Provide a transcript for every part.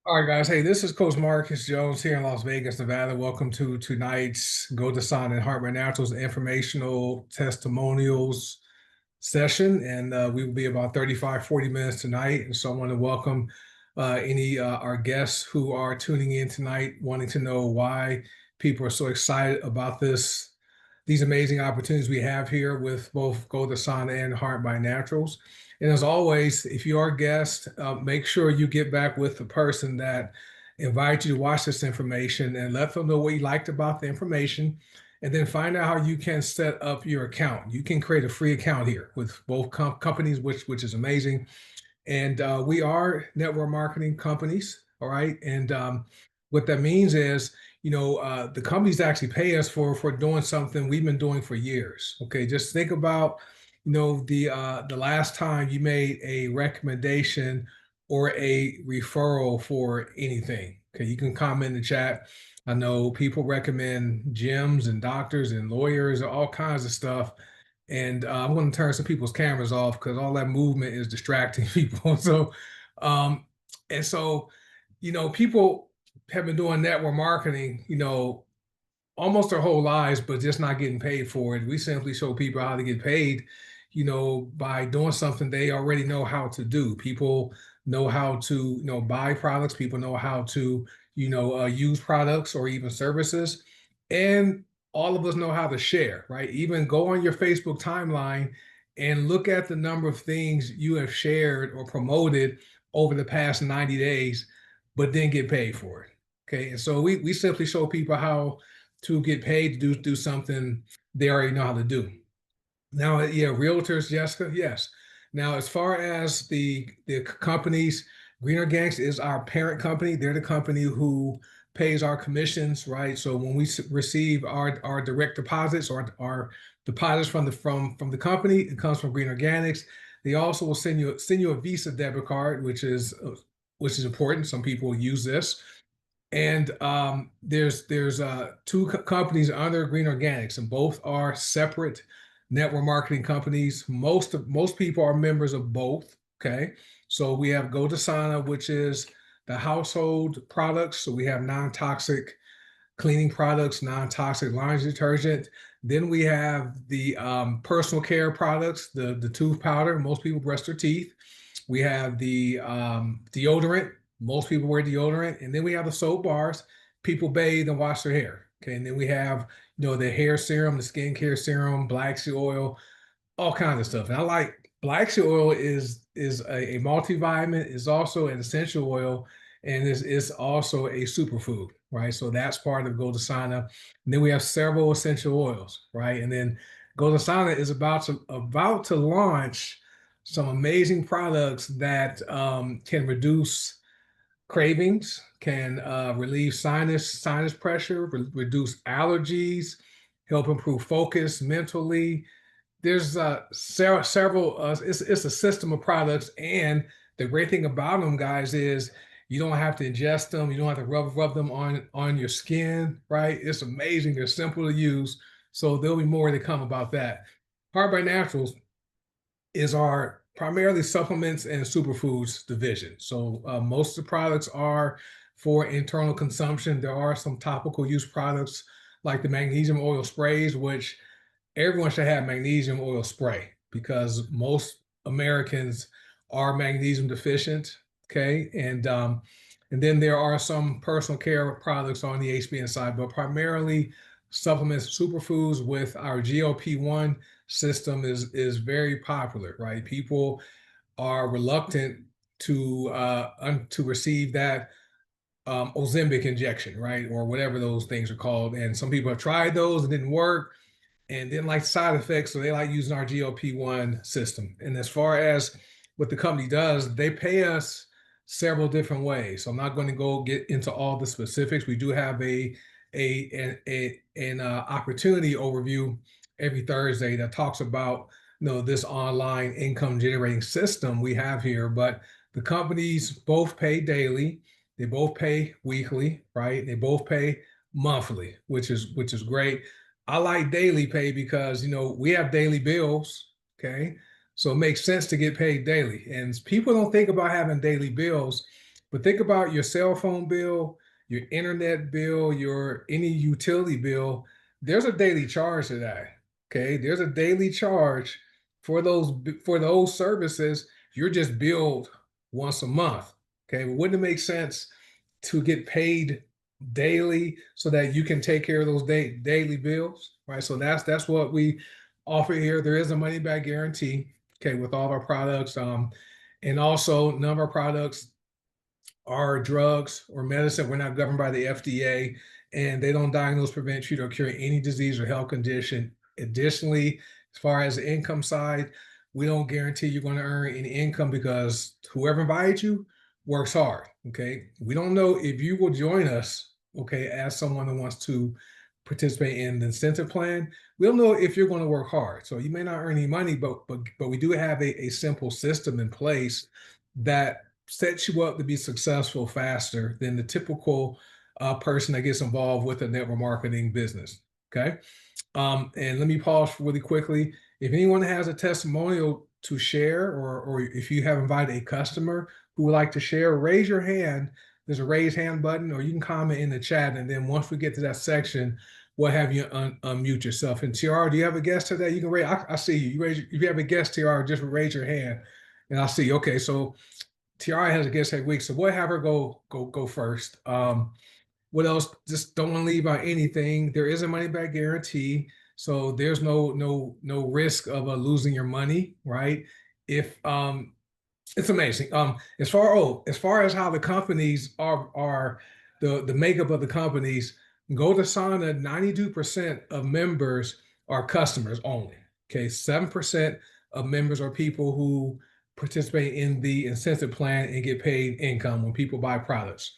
All right, guys. Hey, this is Coach Marcus Jones here in Las Vegas, Nevada. Welcome to tonight's goDesana and Heart Naturals informational testimonials session. And we will be about 35, 40 minutes tonight. And so I want to welcome any our guests who are tuning in tonight, wanting to know why people are so excited about these amazing opportunities we have here with both goDesana and Heart by Naturals. And as always, if you are a guest, make sure you get back with the person that invited you to watch this information and let them know what you liked about the information. And then find out how you can set up your account. You can create a free account here with both companies, which is amazing. And we are network marketing companies, all right? And what that means is, the companies actually pay us for doing something we've been doing for years. Okay, just think about, the last time you made a recommendation or a referral for anything. Okay, you can comment in the chat. I know people recommend gyms and doctors and lawyers and all kinds of stuff. And I'm going to turn some people's cameras off because all that movement is distracting people. So, um, and so, people have been doing network marketing, almost their whole lives, but just not getting paid for it. We simply show people how to get paid, by doing something they already know how to do. People know how to, buy products. People know how to, use products or even services. And all of us know how to share, right? Even go on your Facebook timeline and look at the number of things you have shared or promoted over the past 90 days, but didn't get paid for it. Okay. And so we simply show people how to get paid to do something they already know how to do. Now, yeah, realtors, Jessica, yes. Now, as far as the companies, Green Organics is our parent company. They're the company who pays our commissions, right? So when we receive our direct deposits or our deposits from the company, it comes from Green Organics. They also will send you a Visa debit card, which is important. Some people use this. And there's two companies under Green Organics, and both are separate network marketing companies. Most people are members of both. Okay, so we have goDesana, which is the household products. So we have non-toxic cleaning products, non-toxic laundry detergent. Then we have the personal care products, the tooth powder. Most people brush their teeth. We have the deodorant. Most people wear deodorant. And then we have the soap bars. People bathe and wash their hair. Okay. And then we have, the hair serum, the skincare serum, black seed oil, all kinds of stuff. And I like black seed oil is a multivitamin, is also an essential oil, and is also a superfood, right? So that's part of goDesana. And then we have several essential oils, right? And then goDesana is about to launch some amazing products that can reduce cravings, can relieve sinus pressure, reduce allergies, help improve focus mentally. There's several. It's a system of products, and the great thing about them, guys, is you don't have to ingest them. You don't have to rub them on your skin, right? It's amazing. They're simple to use. So there'll be more to come about that. Heart by Naturals is our primarily supplements and superfoods division. So most of the products are for internal consumption. There are some topical use products like the magnesium oil sprays, which everyone should have magnesium oil spray because most Americans are magnesium deficient. Okay, and then there are some personal care products on the HBN side, but primarily supplements, superfoods with our GLP-1 system is very popular, right? People are reluctant to receive that Ozempic injection, right, or whatever those things are called. And some people have tried those and didn't work and didn't like side effects, so they like using our GLP-1 system. And as far as what the company does, they pay us several different ways. So I'm not going to go get into all the specifics. We do have an opportunity overview every Thursday that talks about this online income generating system we have here. But the companies both pay daily, they both pay weekly, right? They both pay monthly, which is great. I like daily pay because we have daily bills, okay? So it makes sense to get paid daily. And people don't think about having daily bills, But think about your cell phone bill, your internet bill, your any utility bill. There's a daily charge to that. Okay, there's a daily charge for those services. You're just billed once a month. Okay, but wouldn't it make sense to get paid daily so that you can take care of those daily bills, right? So that's what we offer here. There is a money back guarantee, okay, with all of our products. And also none of our products are drugs or medicine. We're not governed by the FDA, and they don't diagnose, prevent, treat, or cure any disease or health condition. Additionally, as far as the income side, we don't guarantee you're going to earn any income because whoever invited you works hard. Okay. We don't know if you will join us, okay, as someone who wants to participate in the incentive plan. We don't know if you're going to work hard. So you may not earn any money, but we do have a simple system in place that sets you up to be successful faster than the typical person that gets involved with a network marketing business. Okay. And let me pause really quickly. If anyone has a testimonial to share, or if you have invited a customer who would like to share, raise your hand. There's a raise hand button, or you can comment in the chat. And then once we get to that section, we'll have you unmute yourself. And TR, do you have a guest today? You can raise. I see you. If you have a guest, TR, just raise your hand, and I'll see you. Okay, so TR has a guest every week, so we'll have her go first. What else? Just don't want to leave out anything. There is a money back guarantee, so there's no risk of losing your money, right? If It's amazing. As far as how the companies are the makeup of the companies, goDesana, 92% of members are customers only. Okay, 7% of members are people who participate in the incentive plan and get paid income when people buy products.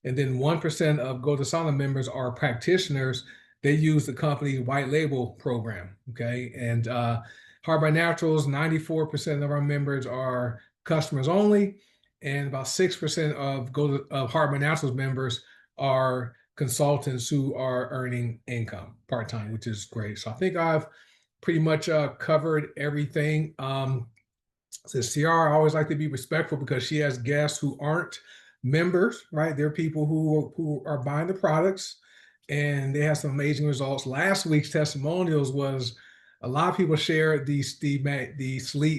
And then 1% of goDesana members are practitioners. They use the company's white label program. Okay. And Hard by Naturals, 94% of our members are customers only. And about 6% of Hard by Naturals members are consultants who are earning income part-time, which is great. So I think I've pretty much covered everything. Says Ciara, I always like to be respectful because she has guests who aren't members, right? They're people who are buying the products, and they have some amazing results. Last week's testimonials was a lot of people shared the sleep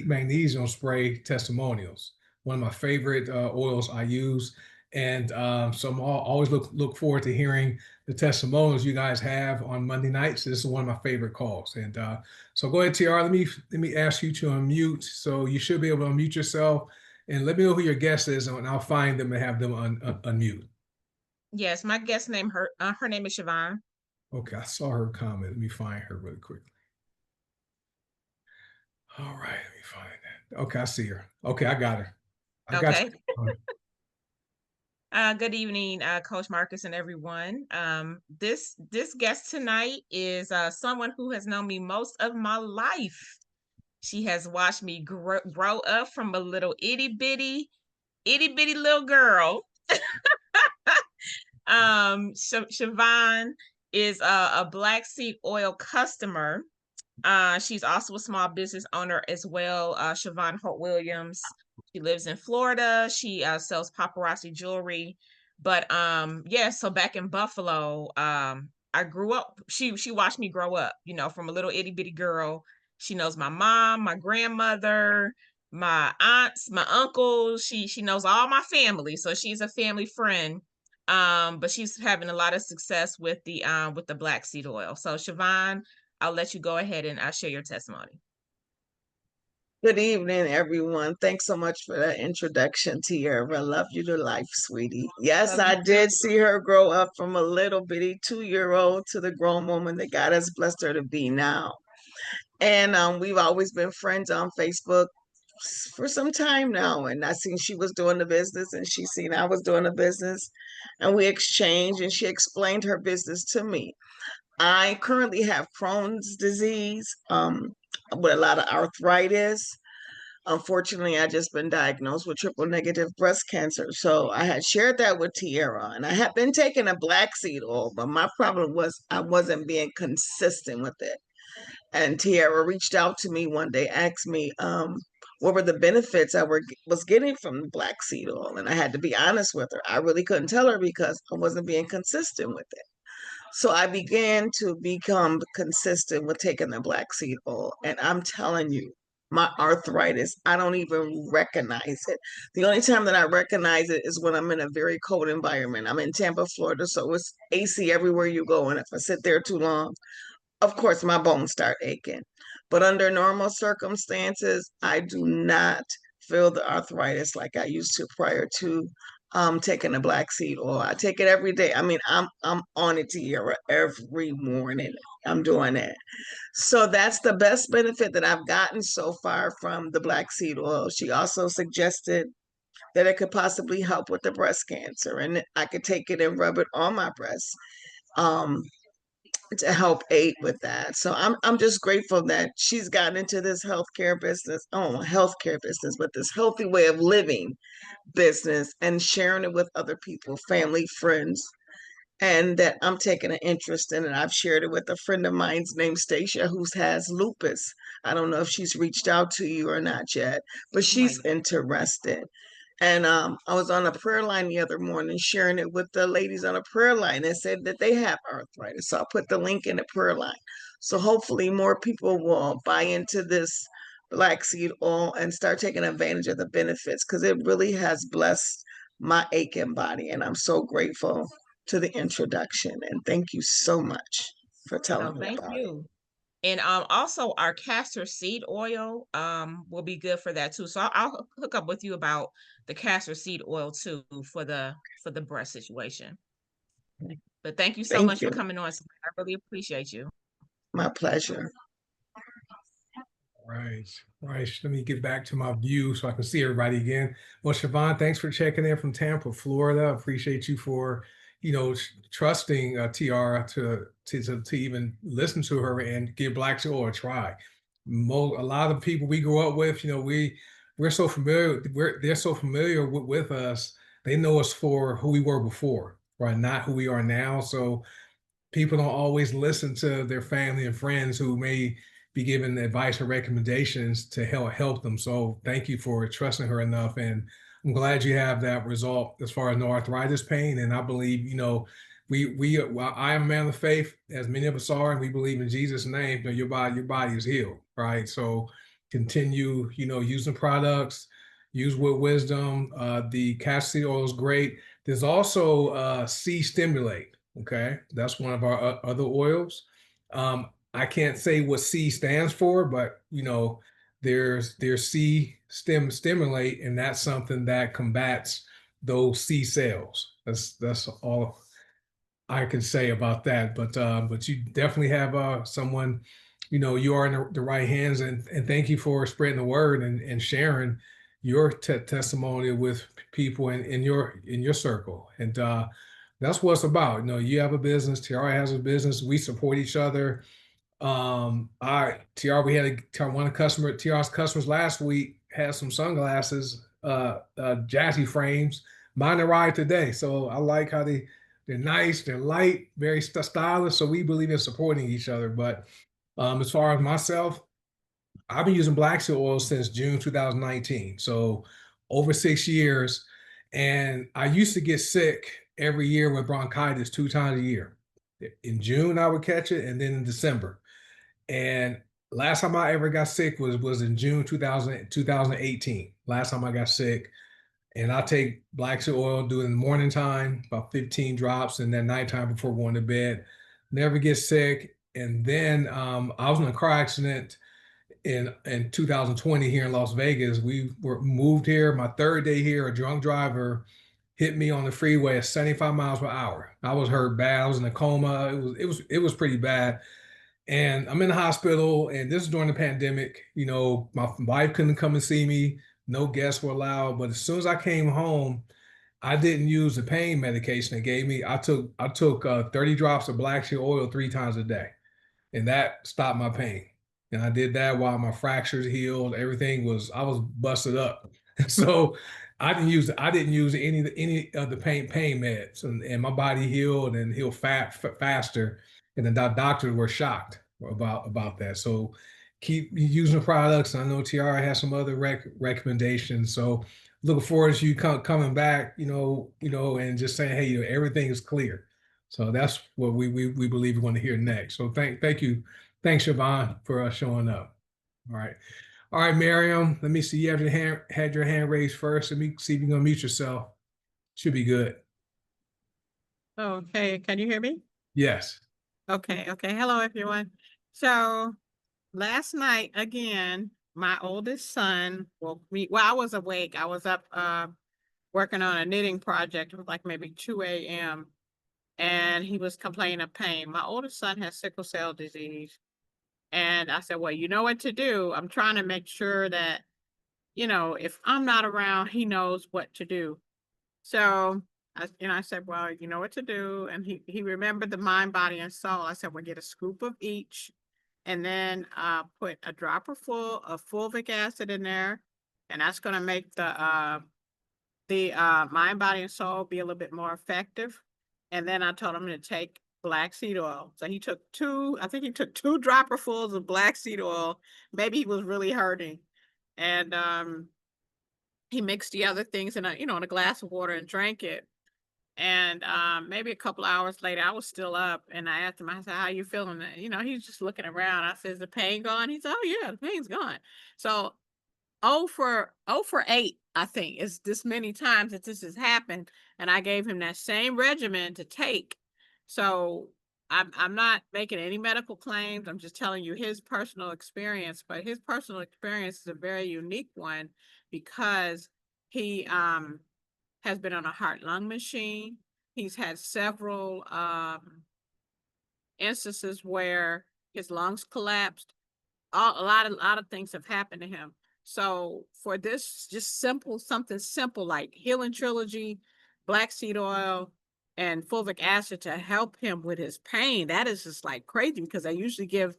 magnesium spray testimonials. One of my favorite oils I use, and so I'm always look forward to hearing the testimonials you guys have on Monday nights. This is one of my favorite calls, and so go ahead, TR. Let me ask you to unmute. So you should be able to unmute yourself, and let me know who your guest is, and I'll find them and have them unmute. Yes, my guest name her name is Siobhan. Okay, I saw her comment. Let me find her really quickly. All right, let me find that. Okay, I see her. Okay, I got her. I got Okay. you. Good evening, Coach Marcus and everyone. This guest tonight is someone who has known me most of my life. She has watched me grow up from a little itty bitty little girl. Siobhan is a black seed oil customer. She's also a small business owner as well. Siobhan Holt Williams. She lives in Florida. She sells paparazzi jewelry. But yeah, so back in Buffalo, I grew up. She watched me grow up, from a little itty bitty girl. She knows my mom, my grandmother, my aunts, my uncles. She knows all my family. So she's a family friend. But she's having a lot of success with the black seed oil. So Siobhan, I'll let you go ahead and share your testimony. Good evening, everyone. Thanks so much for that introduction, Tierra. Love you to life, sweetie. Yes, Love you I did see her grow up from a little bitty 2 year old to the grown woman that God has blessed her to be now. And we've always been friends on Facebook for some time now. And I seen she was doing the business and she seen I was doing the business. And we exchanged and she explained her business to me. I currently have Crohn's disease with a lot of arthritis. Unfortunately, I just been diagnosed with triple negative breast cancer. So I had shared that with Tierra and I had been taking a black seed oil, but my problem was I wasn't being consistent with it. And Tierra reached out to me one day, asked me, what were the benefits I was getting from the black seed oil. And I had to be honest with her. I really couldn't tell her because I wasn't being consistent with it. So I began to become consistent with taking the black seed oil. And I'm telling you, my arthritis, I don't even recognize it. The only time that I recognize it is when I'm in a very cold environment. I'm in Tampa, Florida, so it's AC everywhere you go. And if I sit there too long, of course, my bones start aching. But under normal circumstances, I do not feel the arthritis like I used to prior to taking the black seed oil. I take it every day. I mean, I'm on it, Tiara, every morning. I'm doing it. So that's the best benefit that I've gotten so far from the black seed oil. She also suggested that it could possibly help with the breast cancer, and I could take it and rub it on my breast. Um, to help aid with that. So I'm just grateful that she's gotten into this healthcare business, but this healthy way of living business and sharing it with other people, family, friends, and that I'm taking an interest in it. I've shared it with a friend of mine's named Stacia who has lupus. I don't know if she's reached out to you or not yet, but she's interested. And I was on a prayer line the other morning sharing it with the ladies on a prayer line and said that they have arthritis. So I put the link in the prayer line. So hopefully more people will buy into this black seed oil and start taking advantage of the benefits because it really has blessed my aching body. And I'm so grateful to the introduction. And thank you so much for telling me Thank about it. you. And also our castor seed oil will be good for that too. So I'll hook up with you about the castor seed oil too for the breast situation. But thank you so Thank much you. for coming on. I really appreciate you. My pleasure. Right. Right. Let me get back to my view so I can see everybody again. Well, Siobhan, thanks for checking in from Tampa, Florida. I appreciate you for, trusting Tiara to even listen to her and give Black Soul a try. A lot of people we grew up with, we're so familiar, they're so familiar with us. They know us for who we were before, right? Not who we are now. So people don't always listen to their family and friends who may be given advice or recommendations to help them. So thank you for trusting her enough. And I'm glad you have that result as far as no arthritis pain. And I believe, well, I am a man of faith, as many of us are, and we believe in Jesus' name, your body is healed, right? So continue, using products, use with wisdom. The castor oil is great. There's also C stimulate. Okay, that's one of our other oils. I can't say what C stands for, but there's C stimulate, and that's something that combats those C cells. That's all I can say about that. But you definitely have someone, you are in the right hands, and thank you for spreading the word and sharing your testimony with people in your circle. And that's what it's about. You have a business, Tiara has a business, we support each other. Tiara, we had one customer, Tiara's customers last week had some sunglasses, Jazzy frames, mine arrived today. So I like how they're nice, they're light, very stylish. So we believe in supporting each other. But as far as myself, I've been using black seed oil since June 2019. So over 6 years. And I used to get sick every year with bronchitis 2 times a year. In June, I would catch it, and then in December. And last time I ever got sick was in June 2018. Last time I got sick. And I take black seed oil, do it in the morning time, about 15 drops, and then nighttime before going to bed. Never get sick. And then I was in a car accident in 2020 here in Las Vegas. We were moved here. My third day here, a drunk driver hit me on the freeway at 75 miles per hour. I was hurt bad. I was in a coma. It was pretty bad. And I'm in the hospital, and this is during the pandemic. My wife couldn't come and see me. No guests were allowed. But as soon as I came home, I didn't use the pain medication they gave me. I took 30 drops of black seed oil 3 times a day, and that stopped my pain. And I did that while my fractures healed. I was busted up. So I didn't use any of the pain meds, and my body healed and healed faster. And the doctors were shocked about that. So keep using the products. I know Tiara has some other recommendations. So looking forward to you coming back, and just saying, hey, everything is clear. So that's what we believe we want to hear next. So thank you. Thanks, Siobhan, for showing up. All right. All right, Miriam, let me see. You have had your hand raised first. Let me see if you're gonna mute yourself. Should be good. Okay, can you hear me? Yes. Okay. Hello, everyone. So last night, again, my oldest son woke me. Well, I was awake. I was up working on a knitting project. It was like maybe 2 a.m. and he was complaining of pain. My oldest son has sickle cell disease. And I said, well, you know what to do. I'm trying to make sure that, if I'm not around, he knows what to do. So I said, well, you know what to do. And he remembered the mind, body, and soul. I said, well, get a scoop of each and then put a dropper full of fulvic acid in there. And that's going to make the mind, body, and soul be a little bit more effective. And then I told him to take black seed oil. So I think he took 2 dropperfuls of black seed oil. Maybe he was really hurting. And he mixed the other things in a glass of water and drank it. And maybe a couple hours later, I was still up, and I asked him, I said, how you feeling? He's just looking around. I said, is the pain gone? He said, oh yeah, the pain's gone. So 0 for 8, I think, is this many times that this has happened. And I gave him that same regimen to take. So I'm not making any medical claims. I'm just telling you his personal experience, but his personal experience is a very unique one because he has been on a heart-lung machine. He's had several instances where his lungs collapsed. A lot of things have happened to him. So for this, just something simple like Healing Trilogy, black seed oil, and fulvic acid to help him with his pain, that is just like crazy because I usually give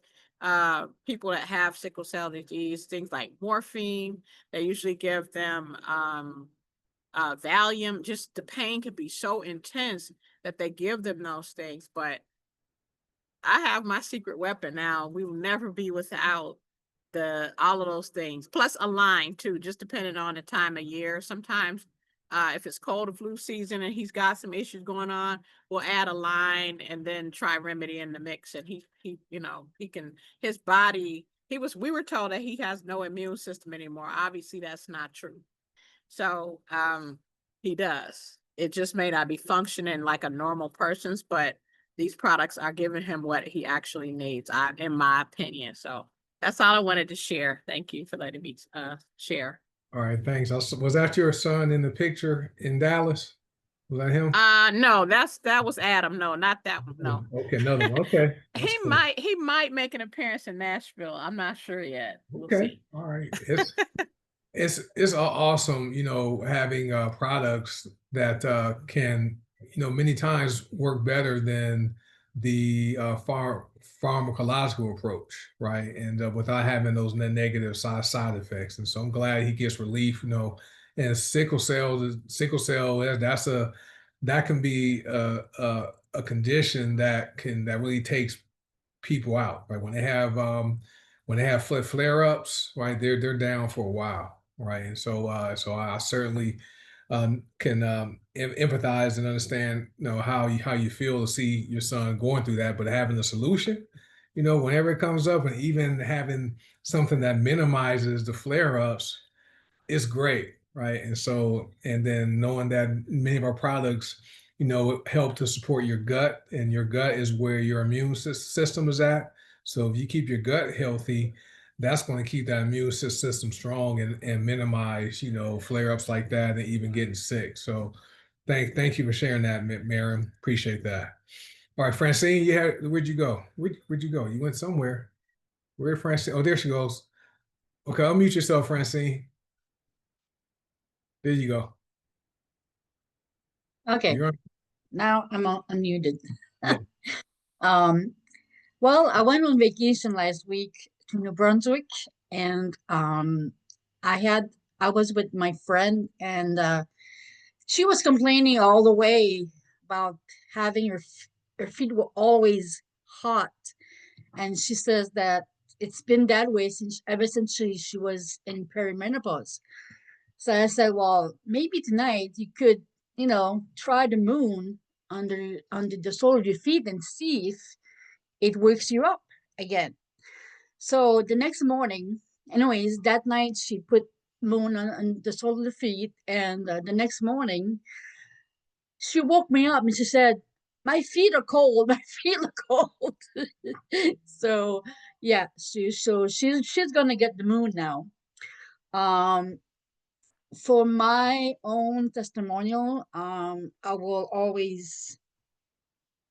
people that have sickle cell disease things like morphine. They usually give them Valium. Just the pain can be so intense that they give them those things. But I have my secret weapon now. We will never be without all of those things. Plus a line too, just depending on the time of year. Sometimes if it's cold or flu season and he's got some issues going on, we'll add a line and then try remedy in the mix. And he can, his body, we were told that he has no immune system anymore. Obviously that's not true. So he does. It just may not be functioning like a normal person's, but these products are giving him what he actually needs, in my opinion. So that's all I wanted to share. Thank you for letting me share. All right, thanks. Was that your son in the picture in Dallas? Was that him? No, that was Adam. No, not that one. No. Okay, another one. Okay. He might make an appearance in Nashville. I'm not sure yet. We'll Okay. see. All right. It's awesome, having products that can, many times work better than the pharmacological approach, right? And without having those negative side effects. And so I'm glad he gets relief, and sickle cell, that can be a condition that really takes people out, right? When they have flare-ups, right, they're down for a while, right? And so I certainly can empathize and understand, how you feel to see your son going through that, but having a solution, whenever it comes up, and even having something that minimizes the flare-ups is great, right? And then knowing that many of our products, help to support your gut, and your gut is where your immune system is at. So if you keep your gut healthy, that's going to keep that immune system strong and minimize, flare-ups like that and even getting sick. So thank you for sharing that, Miriam. Appreciate that. All right, Francine, where'd you go? Where'd you go? You went somewhere. Where'd Francine? Oh, there she goes. Okay, unmute yourself, Francine. There you go. Okay, You're on. now I'm unmuted. Yeah. Well, I went on vacation last week to New Brunswick, and I was with my friend, and she was complaining all the way about having her feet were always hot, and she says that it's been that way ever since she was in perimenopause. So I said, well, maybe tonight you could, try the moon under the sole of your feet and see if it wakes you up again. So the next morning, anyways, that night she put moon on the sole of the feet, and the next morning she woke me up and she said, "My feet are cold. My feet are cold." So yeah, she's gonna get the moon now. Um, for my own testimonial, I will always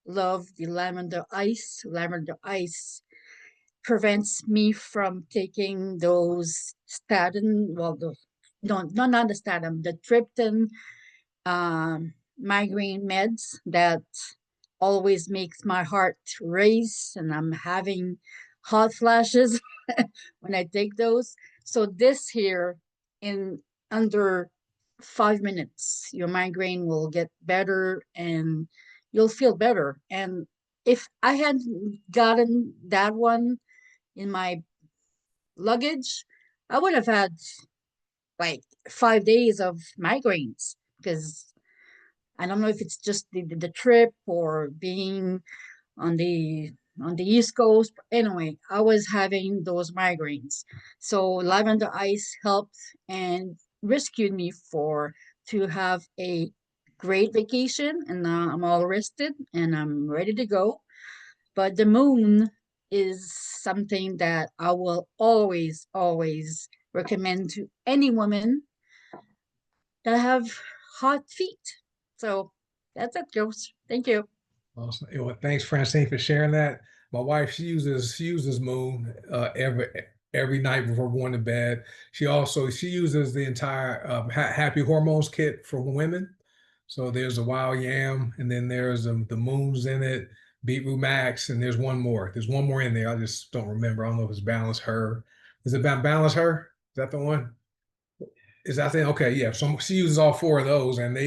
love the lavender ice. Lavender ice prevents me from taking those statin, well, no, not the statin, the triptan migraine meds that always makes my heart race, and I'm having hot flashes when I take those. So this here, in under 5 minutes, your migraine will get better and you'll feel better. And if I had gotten that one in my luggage, I would have had like 5 days of migraines, because I don't know if it's just the trip or being on the on the East Coast. Anyway, I was having those migraines. So lavender ice helped and rescued me for to have a great vacation, and now I'm all rested and I'm ready to go. But the moon is something that I will always, always recommend to any woman that have hot feet. So that's it, Joes. Thank you. Awesome. Well, thanks, Francine, for sharing that. My wife, she uses Moon every night before going to bed. She uses the entire Happy Hormones kit for women. So there's a wild yam, and then there's the moons in it, beetroot max, and there's one more. There's one more in there. I just don't remember. I don't know if it's Balance Her. Is it about Balance Her? Is that the one? Is that thing? Okay, yeah. So she uses all four of those, and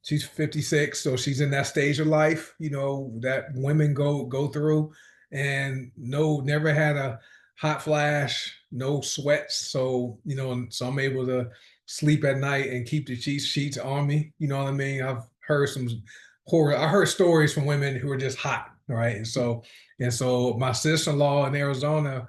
she's 56, so she's in that stage of life, that women go through, and no, never had a hot flash, no sweats. So, and so I'm able to sleep at night and keep the sheets on me. You know what I mean? I've heard some horror. I heard stories from women who are just hot, right? And so my sister-in-law in Arizona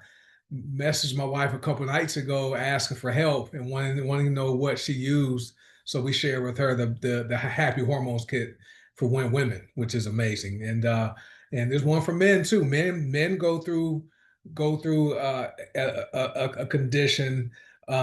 messaged my wife a couple nights ago asking for help and wanting to know what she used. So we shared with her the Happy Hormones kit for women, which is amazing. And there's one for men too. Men go through a condition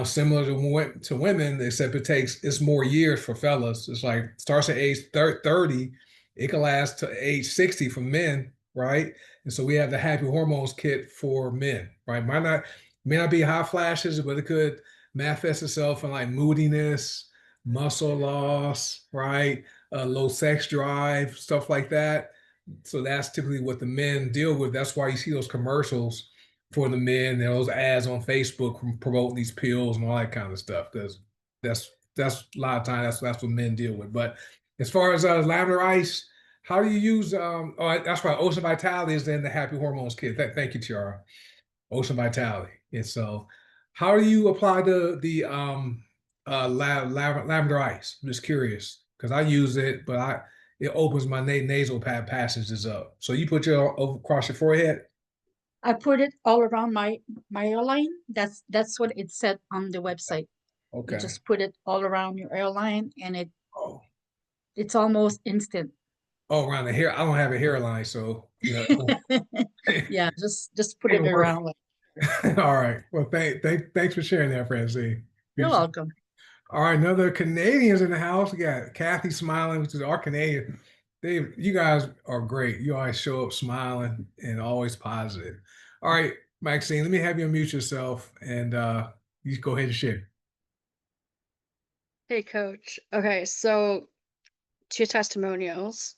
similar to women, except it's more years for fellas. It's like starts at age 30, it can last to age 60 for men, right? And so we have the Happy Hormones kit for men, right? May not be hot flashes, but it could manifest itself in like moodiness, muscle loss, right? Low sex drive, stuff like that. So that's typically what the men deal with. That's why you see those commercials for the men, and those ads on Facebook promoting these pills and all that kind of stuff. Because that's a lot of times that's what men deal with. But as far as lavender ice, how do you use oh, that's right, Ocean Vitality is in the Happy Hormones kit. Thank you, Tiara. Ocean Vitality. And so how do you apply the lavender ice? I'm just curious because I use it, but it opens my nasal passages up. So you put your across your forehead? I put it all around my airline. That's what it said on the website. You Okay. just put it all around your airline, and Oh, it's almost instant. around the hair. I don't have a hairline, so Yeah, just put it It'll work. around. All right. Well, thanks for sharing that, Francine. You're welcome. All right, another Canadians in the house. We got Kathy smiling, which is our Canadian. You guys are great. You always show up smiling and always positive. All right, Maxine, let me have you unmute yourself and you go ahead and share. Hey, Coach. Okay, so 2 testimonials.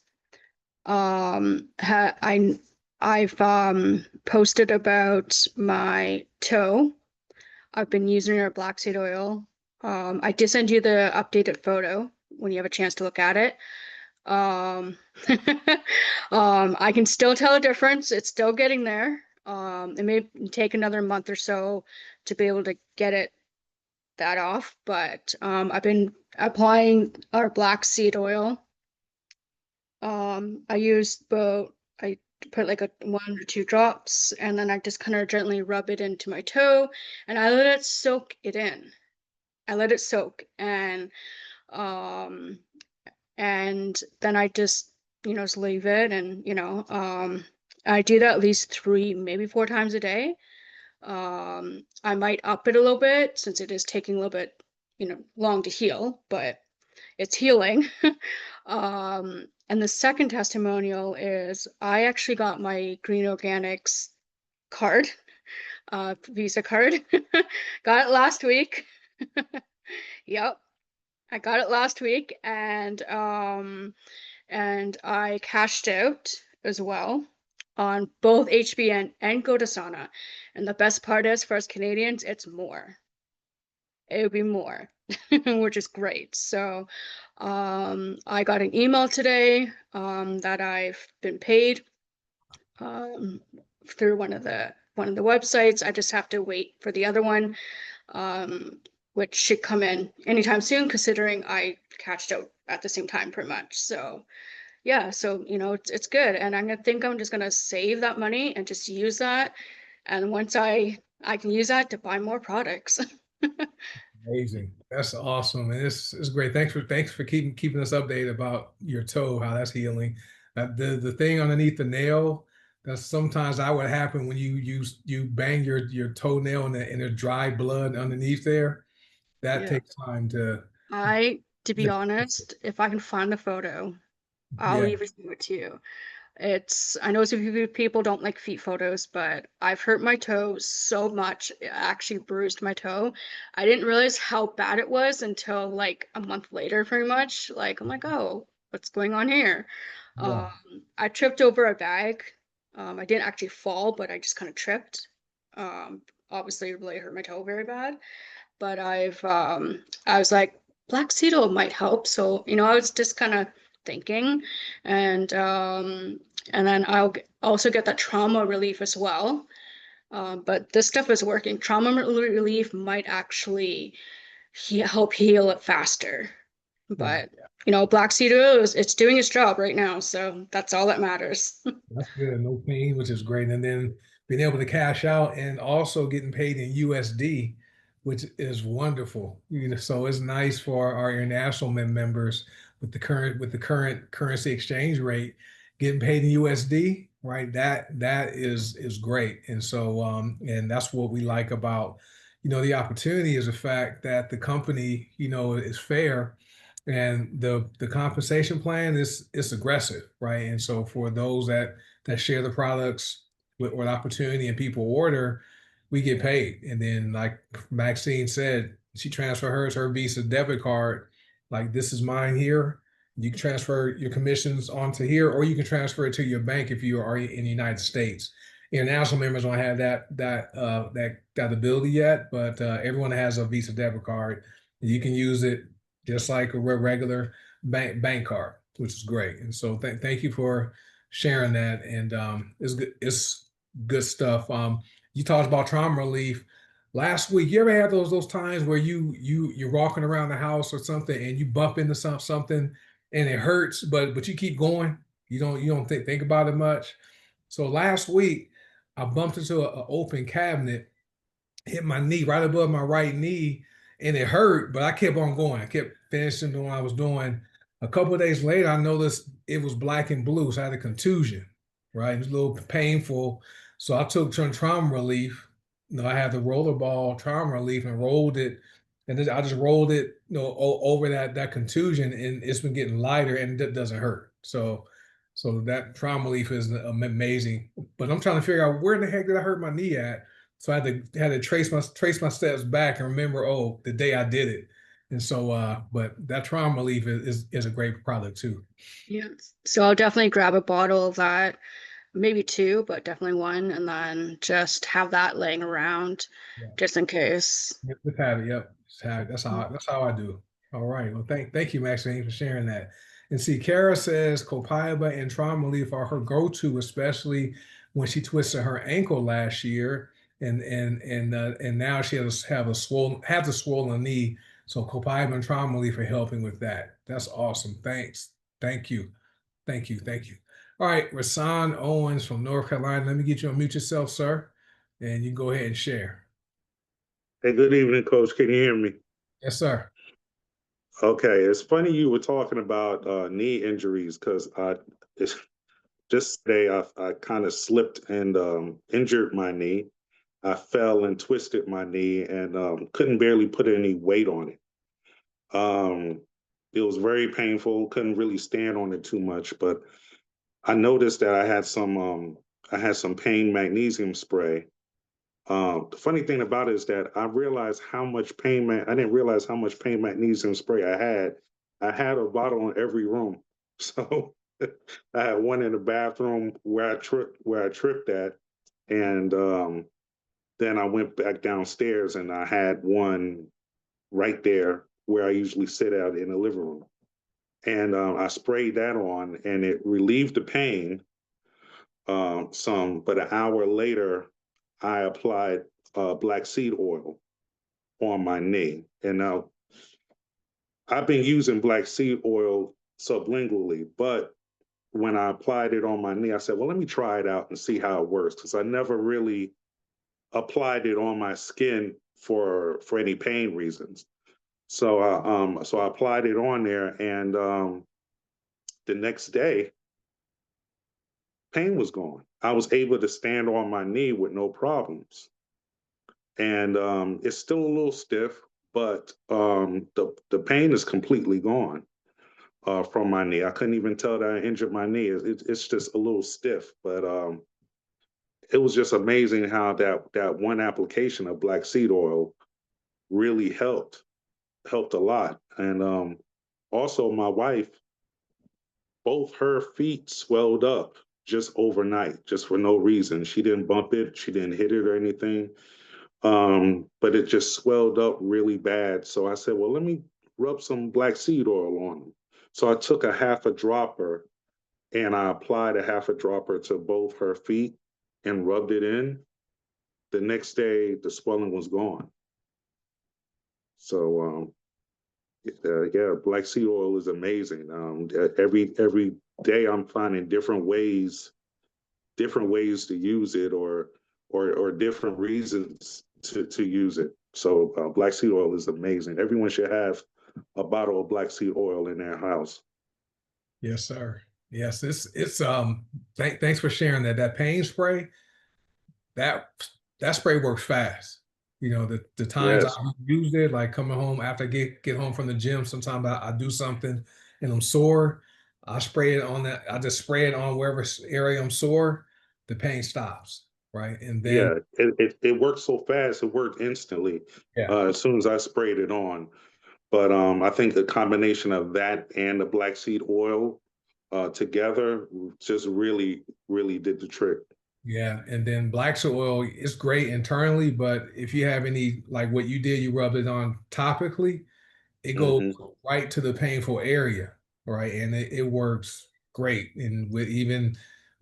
I've posted about my toe. I've been using our black seed oil. I did send you the updated photo when you have a chance to look at it. I can still tell a difference. It's still getting there. It may take another month or so to be able to get that off, but I've been applying our black seed oil. I put like 1 or 2 drops, and then I just kind of gently rub it into my toe, and I let it soak it in. I let it soak, and then I just just leave it, and I do that at least 3, maybe 4 times a day. I might up it a little bit since it is taking a little bit long to heal, but it's healing. And the second testimonial is I actually got my Green Organics card, Visa card. Got it last week. Yep, I got it last week, and I cashed out as well on both HBN and goDesana. And the best part is, for us Canadians, it's more. It would be more, which is great. So I got an email today that I've been paid through one of the websites. I just have to wait for the other one, which should come in anytime soon, considering I cashed out at the same time pretty much. So yeah, so it's good, and I'm just gonna save that money and just use that, and once I can use that to buy more products. Amazing. That's awesome. And it's great. Thanks for keeping us updated about your toe, how that's healing. The thing underneath the nail, that's sometimes that would happen when you bang your toenail and there's dry blood underneath there. That Yeah. takes time to To be honest, if I can find the photo, I'll yeah. even show it to you. I know some people don't like feet photos, but I've hurt my toe so much. It actually bruised my toe. I didn't realize how bad it was until like a month later, pretty much. Like, I'm like, oh, what's going on here? Yeah. I tripped over a bag. I didn't actually fall, but I just kind of tripped. Obviously, it really hurt my toe very bad. But I was like, black seed oil might help. So, I was just kind of thinking, and then I'll also get that trauma relief as well. But this stuff is working. Trauma relief might actually help heal it faster. But black seed oil it's doing its job right now, so that's all that matters. That's good. No pain, which is great. And then being able to cash out and also getting paid in USD, which is wonderful. So it's nice for our international members with the current currency exchange rate, getting paid in USD, right? That is great. And so and that's what we like about, the opportunity is the fact that the company, is fair, and the compensation plan is aggressive, right? And so for those that share the products with opportunity and people order, we get paid. And then, like Maxine said, she transfers her Visa debit card, like, this is mine here. You can transfer your commissions onto here, or you can transfer it to your bank if you are in the United States. International members don't have that ability yet, but everyone that has a Visa debit card, you can use it just like a regular bank card, which is great. And so thank you for sharing that. And it's good stuff. You talked about trauma relief last week. You ever had those times where you're walking around the house or something and you bump into something and it hurts, but you keep going. You don't think about it much. So last week I bumped into an open cabinet, hit my knee right above my right knee, and it hurt, but I kept on going. I kept finishing doing what I was doing. A couple of days later, I noticed it was black and blue, so I had a contusion, right? It was a little painful. So I took some trauma relief. I had the rollerball trauma relief and rolled it, and then I just rolled it, over that contusion, and it's been getting lighter, and it doesn't hurt. So that trauma relief is amazing. But I'm trying to figure out, where the heck did I hurt my knee at? So I had to trace my steps back and remember, oh, the day I did it. And so but that trauma relief is a great product too. Yeah. So I'll definitely grab a bottle of that, maybe 2, but definitely 1, and then just have that laying around just in case. Just have it. Yep. Just have it. That's how I do. All right. Well, thank you, Maxine, for sharing that. And see, Kara says Copaiba and trauma relief are her go-to, especially when she twisted her ankle last year, and now she has a swollen knee. So copaiba trauma relief for helping with that. That's awesome. Thanks. Thank you. Thank you. Thank you. All right, Rasan Owens from North Carolina. Let me get you to unmute yourself, sir, and you can go ahead and share. Hey, good evening, Coach. Can you hear me? Yes, sir. Okay, it's funny you were talking about knee injuries because just today I kind of slipped and injured my knee. I fell and twisted my knee and couldn't barely put any weight on it. It was very painful. Couldn't really stand on it too much, but I noticed that I had some pain magnesium spray. The funny thing about it is that I realized how much pain I didn't realize how much pain magnesium spray I had. I had a bottle in every room. So I had one in the bathroom where I tripped at. And then I went back downstairs and I had one right there where I usually sit out in the living room. And I sprayed that on and it relieved the pain some, but an hour later, I applied black seed oil on my knee. And now I've been using black seed oil sublingually, but when I applied it on my knee, I said, well, let me try it out and see how it works. Because I never really applied it on my skin for any pain reasons. So I applied it on there, and the next day, pain was gone. I was able to stand on my knee with no problems. And it's still a little stiff, but the pain is completely gone from my knee. I couldn't even tell that I injured my knee. It's just a little stiff, but it was just amazing how that one application of black seed oil really helped a lot. And also my wife, both her feet swelled up just overnight, just for no reason. She didn't bump it, she didn't hit it or anything. But it just swelled up really bad. So I said, well, let me rub some black seed oil on them. So I took a half a dropper and I applied a half a dropper to both her feet and rubbed it in. The next day, the swelling was gone. So yeah, black seed oil is amazing. Every day I'm finding different ways to use it or different reasons to use it. So black seed oil is amazing. Everyone should have a bottle of black seed oil in their house. Yes, sir. Yes, it's thanks for sharing that. That pain spray, that spray works fast. You know, the times Yes. I've used it, like coming home after I get home from the gym, sometimes I do something and I'm sore. I spray it on that. I just spray it on wherever area I'm sore. The pain stops, right? And then Yeah, it worked so fast. It worked instantly as soon as I sprayed it on. But I think the combination of that and the black seed oil together just really, really did the trick. yeah, and then black seed oil is great internally, but if you have any like what you did, you rubbed it on topically, it goes right to the painful area, right? And it works great. And with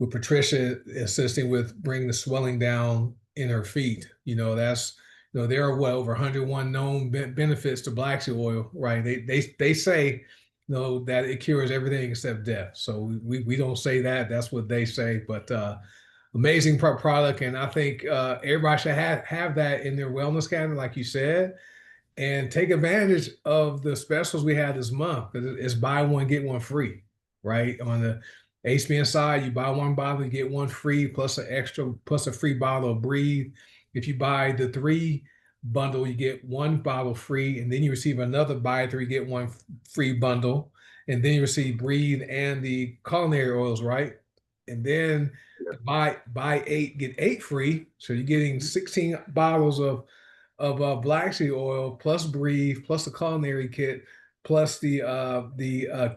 Patricia assisting with bringing the swelling down in her feet, there are over 101 known benefits to black seed oil, right? They say, that it cures everything except death. So we don't say that. That's what they say. But amazing product, and I think everybody should have that in their wellness cabinet, like you said, and take advantage of the specials we have this month because it's buy one get one free, right? On the HBN side, you buy one bottle, you get one free plus a free bottle of Breathe. If you buy the 3 bundle, you get 1 bottle free, and then you receive another buy 3 get 1 free bundle, and then you receive Breathe and the culinary oils, right? And then buy 8 get 8 free, so you're getting 16 bottles of black seed oil plus Breathe plus the culinary kit plus the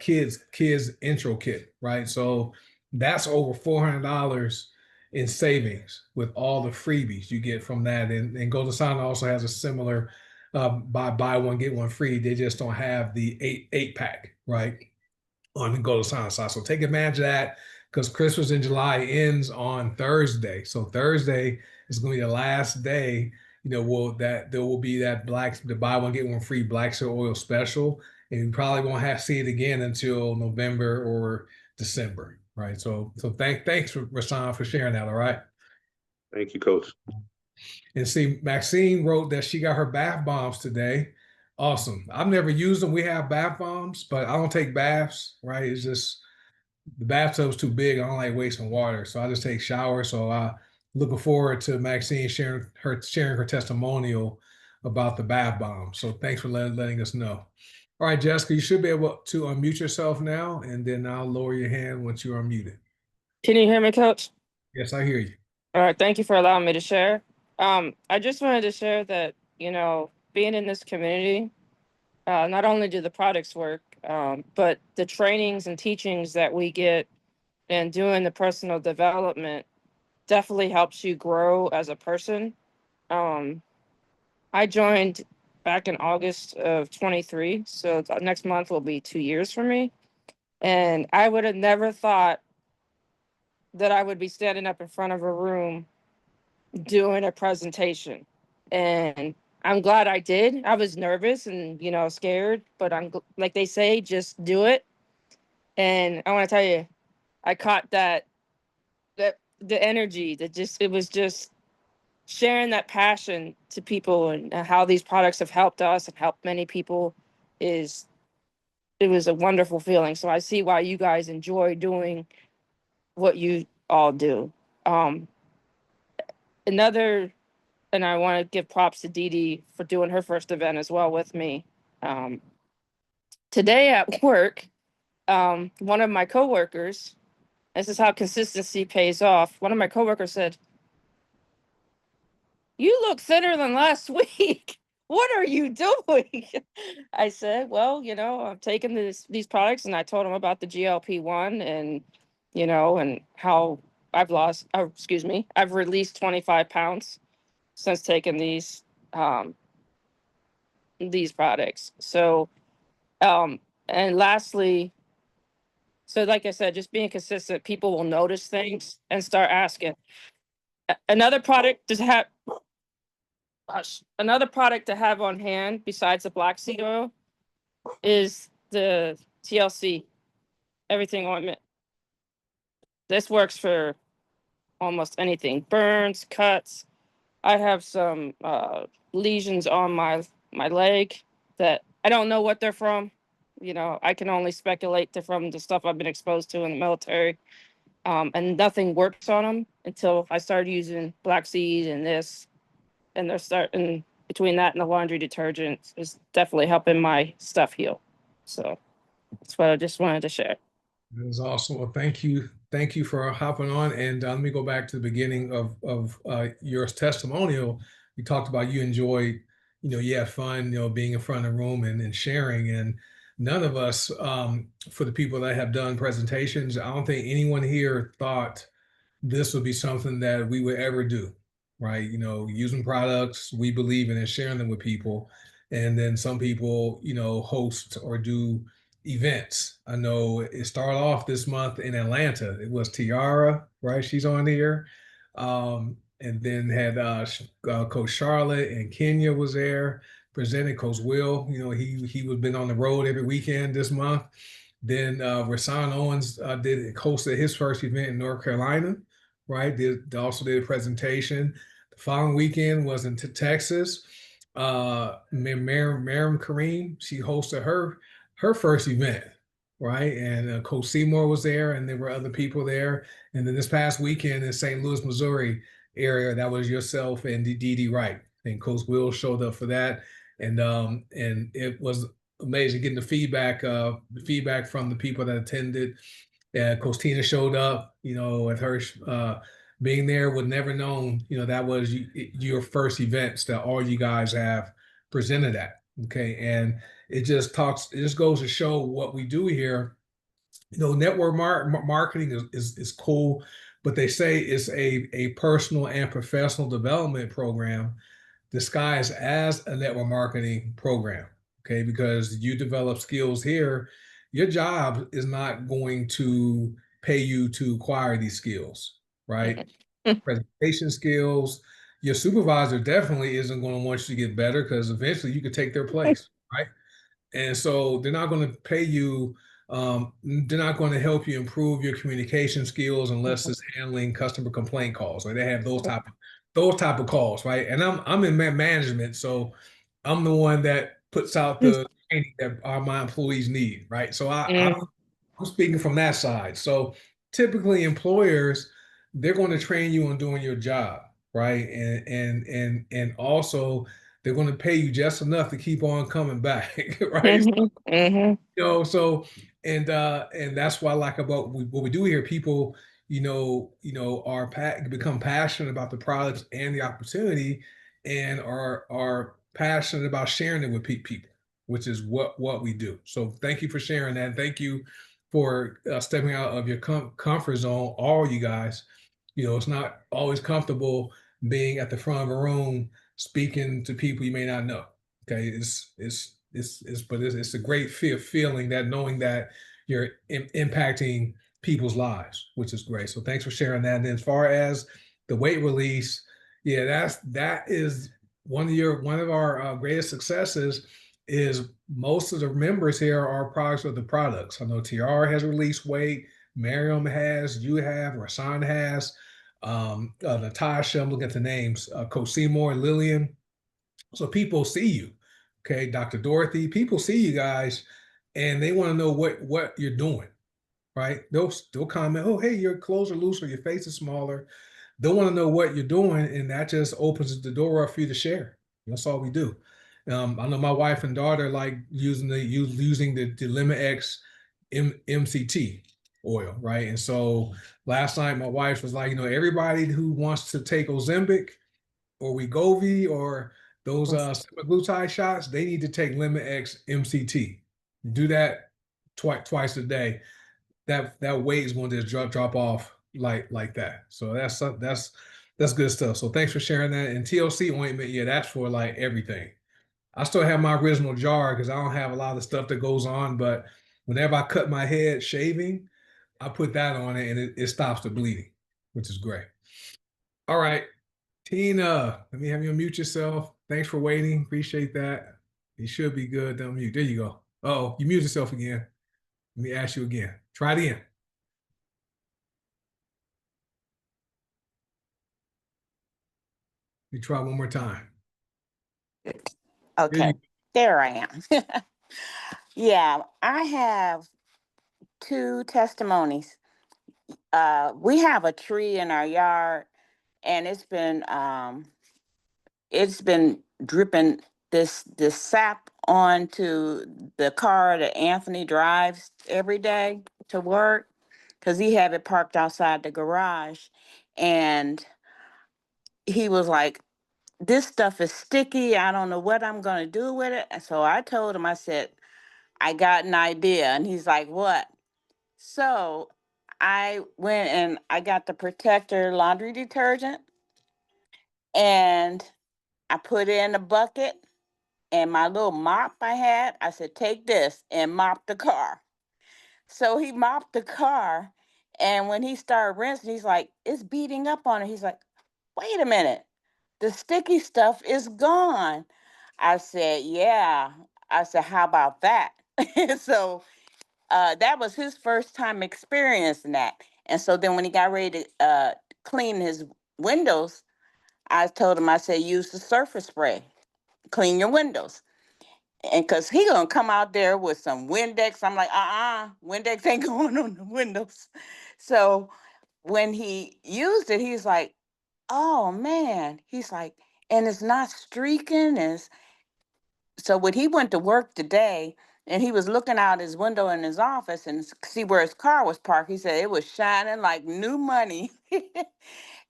kids intro kit, right? So that's over $400 in savings with all the freebies you get from that. And goDesana also has a similar buy one get one free. They just don't have the eight pack, right, on the goDesana side. So take advantage of that. because Christmas in July ends on Thursday. So Thursday is going to be the last day. There will be the buy one get one free black seed oil special, and you probably won't see it again until November or December, right? So thanks for Rasan for sharing that. All right. Thank you, Coach. And see, Maxine wrote that she got her bath bombs today. Awesome. I've never used them. We have bath bombs, but I don't take baths, right? It's just the bathtub's too big. I don't like wasting water. So I just take showers. So looking forward to Maxine sharing her testimonial about the bath bomb. So thanks for letting us know. All right, Jessica, you should be able to unmute yourself now, and then I'll lower your hand once you're unmuted. Can you hear me, Coach? Yes, I hear you. All right, thank you for allowing me to share. I just wanted to share that, being in this community, not only do the products work, but the trainings and teachings that we get and doing the personal development definitely helps you grow as a person. I joined back in August of 23, so next month will be 2 years for me. And I would have never thought that I would be standing up in front of a room doing a presentation. And I'm glad I did. I was nervous and, scared, but like they say, just do it. And I want to tell you, I caught that the energy it was just sharing that passion to people and how these products have helped us and helped many people it was a wonderful feeling. So I see why you guys enjoy doing what you all do. And I want to give props to Dee Dee for doing her first event as well with me. Today at work, one of my coworkers, this is how consistency pays off. One of my coworkers said, "You look thinner than last week. What are you doing?" I said, "Well, I'm taking these products," and I told him about the GLP-1 and, and how I've released 25 pounds since taking these products. So, and lastly, so like I said, just being consistent, people will notice things and start asking. Another product to have on hand besides the black seed oil is the TLC everything ointment. This works for almost anything: burns, cuts. I have some lesions on my leg that I don't know what they're from. I can only speculate they're from the stuff I've been exposed to in the military. And nothing works on them until I started using black seed and this. And they're starting between that and the laundry detergent is definitely helping my stuff heal. So that's what I just wanted to share. That is awesome. Well, thank you. Thank you for hopping on. And let me go back to the beginning of your testimonial. You talked about you enjoyed, you had fun, being in front of the room and sharing. And none of us, for the people that have done presentations, I don't think anyone here thought this would be something that we would ever do, right? Using products we believe in and sharing them with people. And then some people, host or do events. I know it started off this month in Atlanta. It was Tiara, right? She's on here. And then had Coach Charlotte and Kenya was there. Presented Coach Will. He was been on the road every weekend this month. Then Rasan Owens hosted his first event in North Carolina, right? Also did a presentation. The following weekend was in Texas. Miriam Kareem, she hosted her first event, right? And Coach Seymour was there, and there were other people there. And then this past weekend in St. Louis, Missouri area, that was yourself and Dee Dee Wright. And Coach Will showed up for that. And it was amazing getting the feedback from the people that attended. Coach Tina showed up, with her being there, would never known, that was your first events that all you guys have presented at. Okay. And it just goes to show what we do here. Network marketing is cool, but they say it's a personal and professional development program disguised as a network marketing program. Okay, because you develop skills here, your job is not going to pay you to acquire these skills, right? Presentation skills. Your supervisor definitely isn't going to want you to get better because eventually you could take their place, right? And so they're not going to pay you. They're not going to help you improve your communication skills unless it's handling customer complaint calls, or they have those type of calls, right? And I'm in management, so I'm the one that puts out the training that my employees need, right? So I'm speaking from that side. So typically employers, they're going to train you on doing your job, right? And also they're going to pay you just enough to keep on coming back, right? So and that's what I like about what we do here. People, are become passionate about the products and the opportunity, and are passionate about sharing it with people, which is what we do. So thank you for sharing that. Thank you for stepping out of your comfort zone. All you guys, it's not always comfortable being at the front of a room speaking to people you may not know. Okay, it's a great feeling, that knowing that you're impacting people's lives, which is great. So thanks for sharing that. And as far as the weight release, yeah, that is one of our greatest successes. Is most of the members here are products of the products. I know TR has released weight, Miriam has, you have, Rasan has, Natasha. I'm looking at the names. Coach Seymour, Lillian. So people see you, okay, Dr. Dorothy. People see you guys, and they want to know what you're doing, right? They'll comment, "Oh, hey, your clothes are looser, your face is smaller." They want to know what you're doing, and that just opens the door up for you to share. That's all we do. I know my wife and daughter like using the Limit X MCT oil, right? And so last night my wife was like, everybody who wants to take Ozempic or Wegovy or those semaglutide shots, they need to take Limit X MCT. Do that twice a day. That weight is going to just drop off like that. So that's good stuff. So thanks for sharing that. And TLC ointment, yeah, that's for like everything. I still have my original jar because I don't have a lot of stuff that goes on, but whenever I cut my head shaving, I put that on it and it stops the bleeding, which is great. All right. Tina, let me have you unmute yourself. Thanks for waiting. Appreciate that. You should be good to unmute. There you go. Oh, you mute yourself again. Let me ask you again. Try it again. You try one more time. Okay, there I am. Yeah, I have 2 testimonies. We have a tree in our yard, and it's been dripping this sap onto the car that Anthony drives every day to work, because he had it parked outside the garage. And he was like, "This stuff is sticky. I don't know what I'm going to do with it." And so I told him, I said, "I got an idea." And he's like, "What?" So I went and I got the Protector laundry detergent, and I put it in a bucket, and my little mop I had, I said, "Take this and mop the car." So he mopped the car, and when he started rinsing, he's like, "It's beating up on it." He's like, "Wait a minute. The sticky stuff is gone." I said, "Yeah." I said, "How about that?" So that was his first time experiencing that. And so then when he got ready to clean his windows, I told him, I said, "Use the surface spray, clean your windows." And because he gonna come out there with some Windex, I'm like, Windex ain't going on the windows. So when he used it, he's like, "Oh man," he's like, "and it's not streaking." And so when he went to work today and he was looking out his window in his office and see where his car was parked, he said it was shining like new money.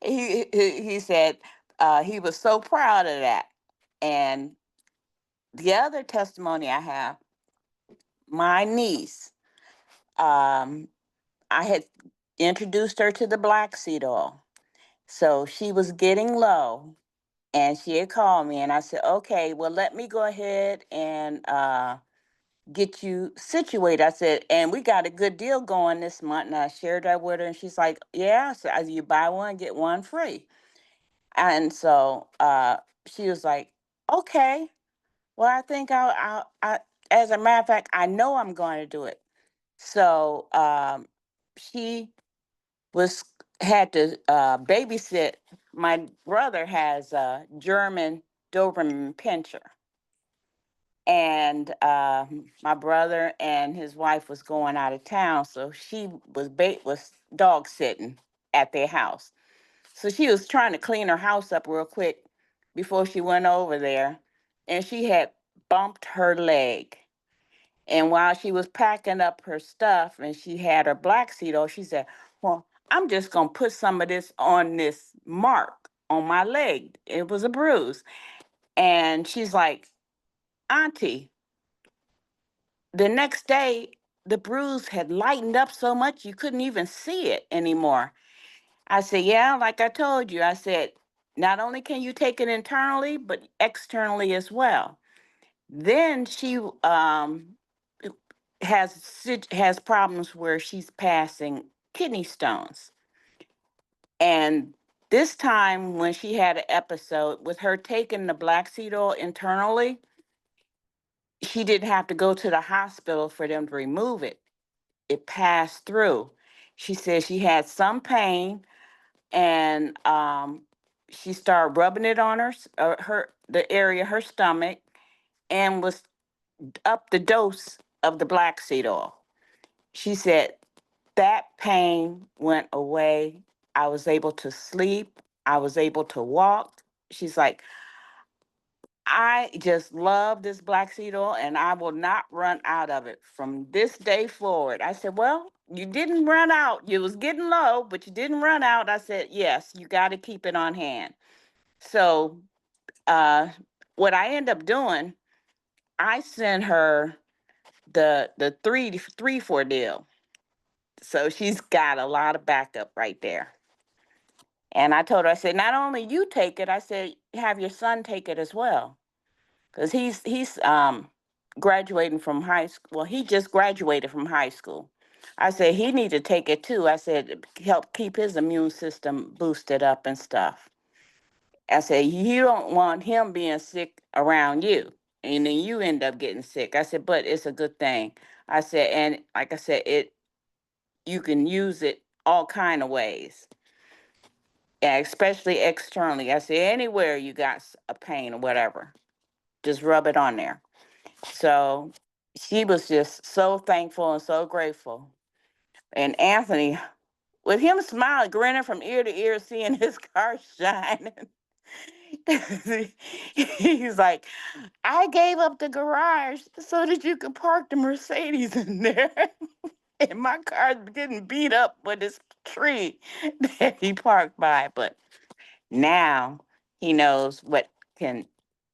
He said he was so proud of that. And the other testimony I have, my niece, um, I had introduced her to the black seed oil. So she was getting low, and she had called me, and I said, "Okay, well, let me go ahead and get you situated. I said, and we got a good deal going this month. And I shared that with her, and she's like, yeah. So as you buy one, get one free. And so she was like, okay, well, I think as a matter of fact, I know I'm going to do it. So she was had to babysit. My brother has a German Doberman Pinscher, and my brother and his wife was going out of town, so she was dog sitting at their house. So she was trying to clean her house up real quick before she went over there, and she had bumped her leg. And while she was packing up her stuff and she had her black seat on, she said, well, I'm just going to put some of this on this mark on my leg. It was a bruise. And she's like, Auntie, the next day, the bruise had lightened up so much you couldn't even see it anymore. I said, yeah, like I told you, I said, not only can you take it internally, but externally as well. Then she has problems where she's passing kidney stones. And this time when she had an episode with her taking the black seed oil internally, she didn't have to go to the hospital for them to remove it. It passed through. She said she had some pain, and she started rubbing it on the area of her stomach, and was up the dose of the black seed oil. She said that pain went away. I was able to sleep. I was able to walk. She's like, I just love this black seed oil, and I will not run out of it from this day forward. I said, well, you didn't run out. You was getting low, but you didn't run out. I said, yes, you got to keep it on hand. So what I end up doing, I sent her the 3 for deal. So she's got a lot of backup right there. And I told her, I said, not only you take it, I said, have your son take it as well. Because he's graduating from high school. Well, he just graduated from high school. I said, he need to take it too. I said, help keep his immune system boosted up and stuff. I said, you don't want him being sick around you. And then you end up getting sick. I said, but it's a good thing. I said, and like I said, you can use it all kind of ways. Yeah, especially externally. I said, anywhere you got a pain or whatever, just rub it on there. So she was just so thankful and so grateful. And Anthony, with him smiling, grinning from ear to ear, seeing his car shining, he's like, I gave up the garage so that you could park the Mercedes in there. And my car's getting beat up with this tree that he parked by. But now he knows what can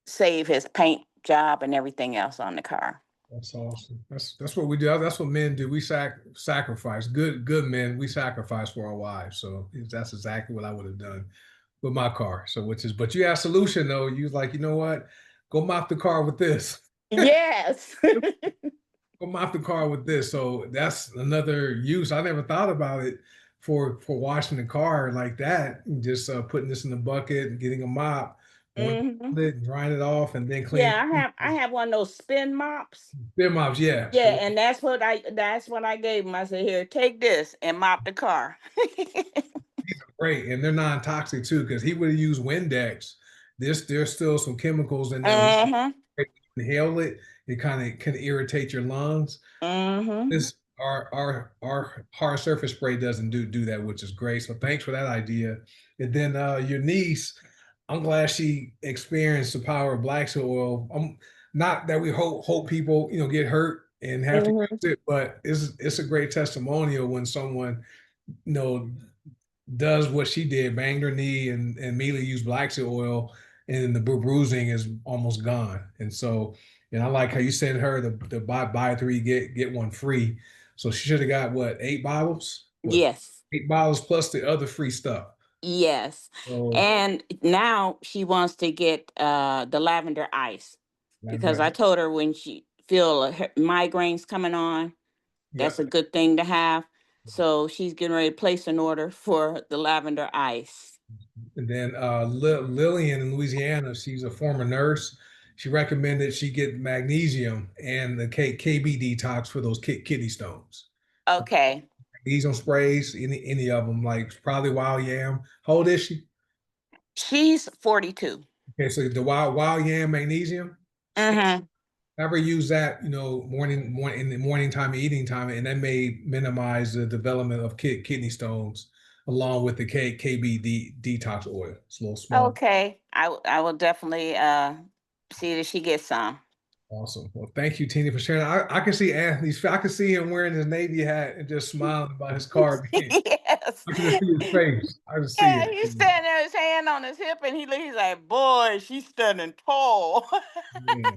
save his paint job and everything else on the car. That's awesome. That's what we do. That's what men do. We sacrifice. Good men. We sacrifice for our wives. So that's exactly what I would have done with my car. So but you had a solution though. You was like, you know what? Go mop the car with this. Yes. Go mop the car with this. So that's another use. I never thought about it for washing the car like that. Just putting this in the bucket and getting a mop, Mhm. drying it off, and then cleaning. Yeah, I have one of those spin mops. Spin mops, yeah. Yeah, and that's what I gave him. I said, here, take this and mop the car. Great, and they're non-toxic too, because he would have used Windex. There's still some chemicals in there. Uh-huh. Inhale it, it kind of can irritate your lungs. Uh-huh. This our hard surface spray doesn't do that, which is great. So thanks for that idea. And then your niece, I'm glad she experienced the power of black seed oil. Not that we hope people get hurt and have to use it, but it's a great testimonial when someone you know does what she did, banged her knee and immediately used black seed oil, and the bruising is almost gone. And so, and I like how you sent her the buy 3 get 1 free. So she should have got what, 8 bottles? What, Yes. 8 bottles plus the other free stuff. Yes. So And now she wants to get the lavender ice, because I told her when feel migraines coming on. That's a good thing to have. So she's getting ready to place an order for the lavender ice. And then Lillian in Louisiana, she's a former nurse. She recommended she get magnesium and the KB detox for those kidney stones. Okay. Magnesium sprays, any of them, like probably wild yam. How old is she? She's 42. Okay, so the wild yam magnesium. Mm-hmm. Ever use that, morning in the morning time, eating time, and that may minimize the development of kidney stones, along with the KB detox oil. It's a little small. Okay. I will definitely see that she gets some. Awesome. Well, thank you, Tina, for sharing. I can see Anthony's. I can see him wearing his Navy hat and just smiling about his card. Yes. I can just see his face. I just see Yeah, it. he's standing there, his hand on his hip, and he's like, boy, she's standing tall. Yeah,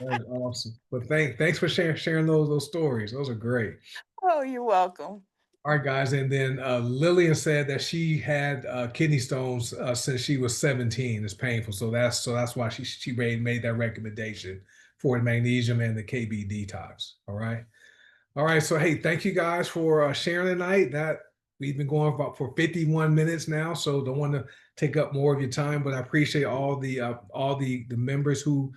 that is awesome. But thanks for sharing those stories. Those are great. Oh, you're welcome. All right, guys. And then Lillian said that she had kidney stones since she was 17. It's painful. So that's why she made that recommendation for the magnesium and the KB detox. All right. All right. So hey, thank you guys for sharing tonight. That we've been going for 51 minutes now. So don't want to take up more of your time, but I appreciate all the members who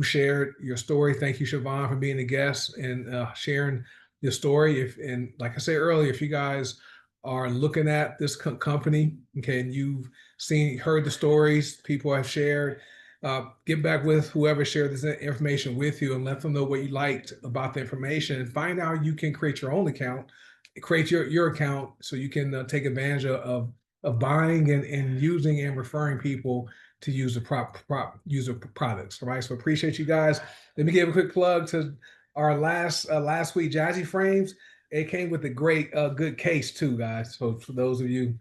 shared your story. Thank you, Siobhan, for being a guest and sharing your story. And like I said earlier, if you guys are looking at this company, okay, and you've heard the stories people have shared, get back with whoever shared this information with you and let them know what you liked about the information, and find out how you can create your own account, create your account so you can take advantage of buying and using and referring people to use the user products. All right. So appreciate you guys. Let me give a quick plug to our last week Jazzy Frames. It came with a great good case too, guys. So for those of you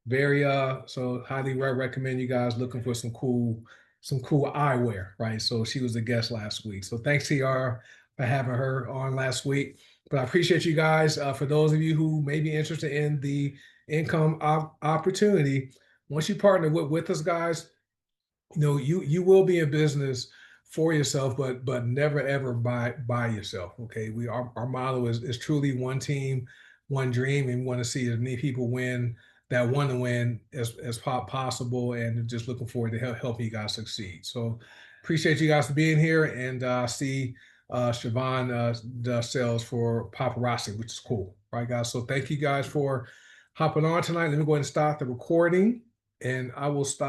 so highly recommend you guys looking for some cool eyewear, right? So she was a guest last week. So thanks TR for having her on last week. But I appreciate you guys. For those of you who may be interested in the income opportunity, once you partner with us, guys, you will be in business for yourself, but never ever by yourself. Okay, our motto is truly one team, one dream, and we want to see as many people win that want to win as possible, and just looking forward to helping you guys succeed. So appreciate you guys for being here, and see Siobhan does sales for paparazzi, which is cool, right, guys? So thank you guys for hopping on tonight. Let me go ahead and start the recording, and I will stop